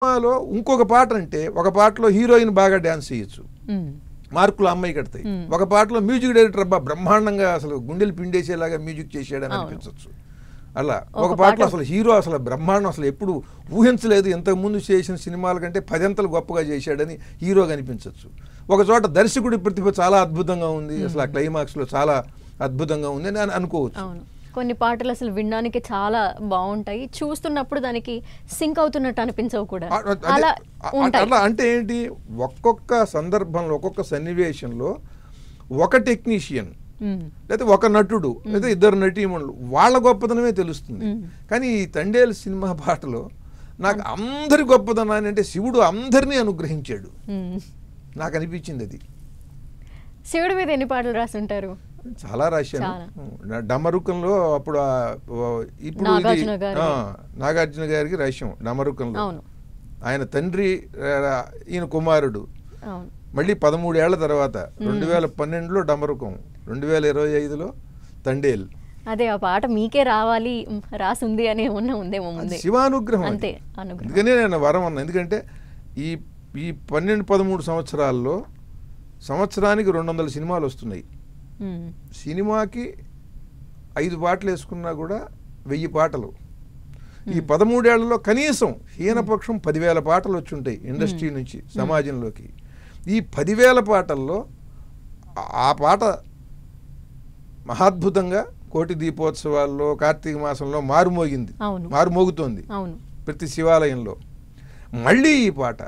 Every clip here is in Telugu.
సినిమాలో ఇంకొక పాట అంటే ఒక పాటలో హీరోయిన్ బాగా డాన్స్ చేయొచ్చు, మార్కులు అమ్మాయి కడతాయి. ఒక పాటలో మ్యూజిక్ డైరెక్టర్ అబ్బా బ్రహ్మాండంగా అసలు గుండెలు పిండేసేలాగా మ్యూజిక్ చేసాడని అనిపించవచ్చు. అలా ఒక పాటలో అసలు హీరో అసలు బ్రహ్మాండం, అసలు ఎప్పుడు ఊహించలేదు, ఇంతకుముందు చేసిన సినిమాల కంటే 10 అంతలు గొప్పగా చేశాడని హీరోగా అనిపించవచ్చు. ఒక చోట దర్శకుడి ప్రతిభ చాలా అద్భుతంగా ఉంది, అసలు ఆ క్లైమాక్స్లో చాలా అద్భుతంగా ఉంది అని అనుకోవచ్చు. కొన్ని పాటలు అసలు వినడానికి చాలా బాగుంటాయి, చూస్తున్నప్పుడు దానికి సింక్ అవుతున్నట్టు అనిపించవు కూడా. అట్లా అంటే ఏంటి, ఒక్కొక్క సందర్భంలో ఒక్కొక్క సన్నివేశంలో ఒక టెక్నీషియన్ లేదా ఒక నటుడు లేదా ఇద్దరు నటీమణులు వాళ్ళ గొప్పదనమే తెలుస్తుంది. కానీ ఈ తండేలు సినిమా పాటలో నాకు అందరి గొప్పదనాన్ని అంటే శివుడు అందరినీ అనుగ్రహించాడు నాకు అనిపించింది. అది శివుడి మీద ఎన్ని పాటలు రాసుంటారు? చాలా రాశాను. డమరుకంలో అప్పుడు ఇప్పుడు నాగార్జున గారికి రాశాం డమరుకంలో. ఆయన తండ్రి ఈయన కుమారుడు. మళ్ళీ 13 ఏళ్ల తర్వాత 2012లో డమరుకం, 2025లో తండేల్. అదే ఆ పాట మీకే రావాలి రాసుంది అని ఉందేమో ముందే. శివానుగ్రహం అంతే. అందుకనే నేను వరం అన్నా. ఎందుకంటే ఈ 12-13 సంవత్సరాల్లో సంవత్సరానికి 200 సినిమాలు వస్తున్నాయి. సినిమాకి 5 పాటలు వేసుకున్నా కూడా 1000 పాటలు. ఈ 13 ఏళ్లలో కనీసం హీనపక్షం 10,000 పాటలు వచ్చి ఉంటాయి ఇండస్ట్రీ నుంచి సమాజంలోకి. ఈ 10,000 పాటల్లో ఆ పాట మహాద్భుతంగా కోటి దీపోత్సవాల్లో కార్తీక మాసంలో మారుమోగుతోంది ప్రతి శివాలయంలో. మళ్ళీ ఈ పాట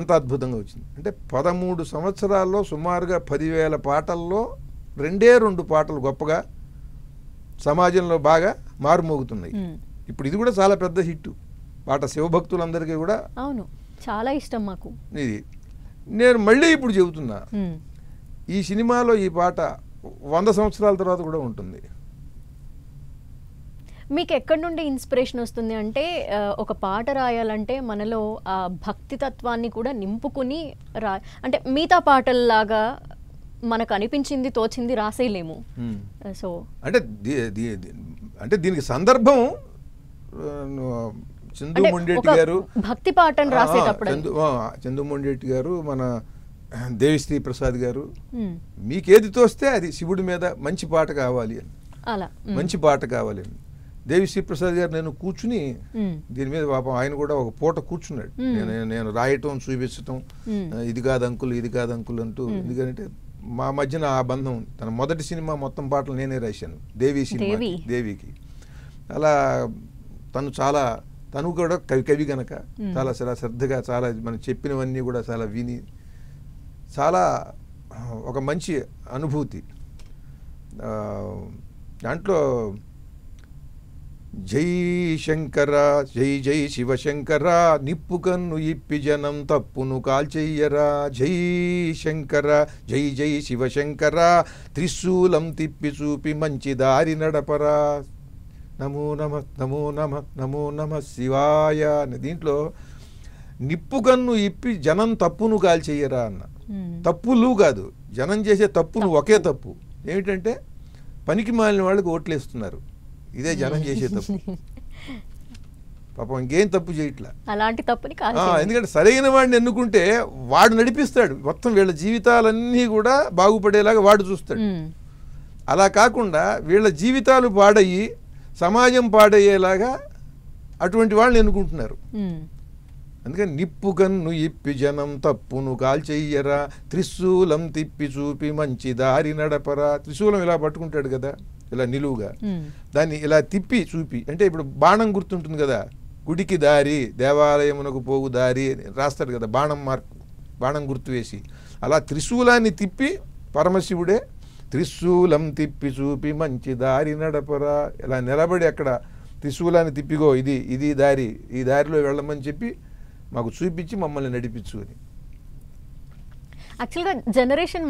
అంత అద్భుతంగా వచ్చింది. అంటే 13 సంవత్సరాల్లో సుమారుగా 10,000 పాటల్లో 2 పాటలు గొప్పగా సమాజంలో బాగా మారుమోగుతున్నాయి. ఇప్పుడు ఇది కూడా చాలా పెద్ద హిట్ పాట, శివభక్తులందరికీ కూడా అవును చాలా ఇష్టం మాకు. ఇది నేను మళ్ళీ ఇప్పుడు చెబుతున్నా, ఈ సినిమాలో ఈ పాట 100 సంవత్సరాల తర్వాత కూడా ఉంటుంది. మీకు ఎక్కడి నుండి ఇన్స్పిరేషన్ వస్తుంది అంటే, ఒక పాట రాయాలంటే మనలో ఆ భక్తి తత్వాన్ని కూడా నింపుకుని అంటే మిగతా పాటల్లాగా మనకు అనిపించింది తోచింది రాసేయలేము. సో అంటే దీనికి సందర్భం చందు మొండేటి గారు భక్తి పాటను రాసేటప్పుడు, చందు మొండేటి గారు, మన దేవిశ్రీ ప్రసాద్ గారు, మీకేది తోస్తే అది శివుడి మీద మంచి పాట కావాలి అని, అలా మంచి పాట కావాలి అని. దేవిశ్రీ ప్రసాద్ గారు నేను కూర్చుని దీని మీద పాపం ఆయన కూడా ఒక పూట కూర్చున్నాడు. నేను రాయటం చూపించటం, ఇది కాదు అంకుల్ ఇది కాదు అంకుల్ అంటూ. ఎందుకంటే మా మధ్యన ఆ బంధం. తన మొదటి సినిమా మొత్తం పాటలు నేనే రాశాను, దేవి సినిమా, దేవికి. అలా తను కూడా కవి కనుక చాలా శ్రద్ధగా చాలా మనం చెప్పినవన్నీ కూడా చాలా విని చాలా ఒక మంచి అనుభూతి. దాంట్లో జై శంకర జై జై శివశంకర, నిప్పు కన్ను ఇప్పి జనం తప్పును కాల్చెయ్యరా, జై శంకర జై జై శివశంకర, త్రిశూలం తిప్పి చూపి మంచి దారి నడపరా, నమో నమ నమో నమ నమో నమ శివాయ అని. దీంట్లో నిప్పు కన్ను ఇప్పి జనం తప్పును కాల్చెయ్యరా అన్న. తప్పులు కాదు, జనం చేసే తప్పును ఒకే తప్పు ఏమిటంటే పనికి మాలిన వాళ్ళకి ఓట్లేస్తున్నారు. ఇదే జనం చేసే తప్పు. పాపం ఇంకేం తప్పు చేయట్లా. అలాంటి తప్పుని ఎందుకంటే సరైన వాడిని ఎన్నుకుంటే వాడు నడిపిస్తాడు, మొత్తం వీళ్ళ జీవితాలన్నీ కూడా బాగుపడేలాగా వాడు చూస్తాడు. అలా కాకుండా వీళ్ళ జీవితాలు పాడయ్యి సమాజం పాడయ్యేలాగా అటువంటి వాళ్ళని ఎన్నుకుంటున్నారు. అందుకని నిప్పు కన్ను ఇప్పి జనం తప్పును కాల్చెయ్యరా, త్రిశూలం తిప్పి చూపి మంచి దారి నడపరా. త్రిశూలం ఇలా పట్టుకుంటాడు కదా, ఇలా నిలువుగా, దాన్ని ఇలా తిప్పి చూపి, అంటే ఇప్పుడు బాణం గుర్తుంటుంది కదా, గుడికి దారి దేవాలయమునకు పోగు దారి రాస్తాడు కదా, బాణం గుర్తు వేసి. అలా త్రిశూలాన్ని తిప్పి పరమశివుడే త్రిశూలం తిప్పి చూపి మంచి దారి నడపరా, ఇలా నిలబడి అక్కడ త్రిశూలాన్ని తిప్పిగో ఇది దారి, ఈ దారిలో వెళ్ళమని చెప్పి మాకు చూపించి మమ్మల్ని నడిపించు అని. యాక్చువల్గా జనరేషన్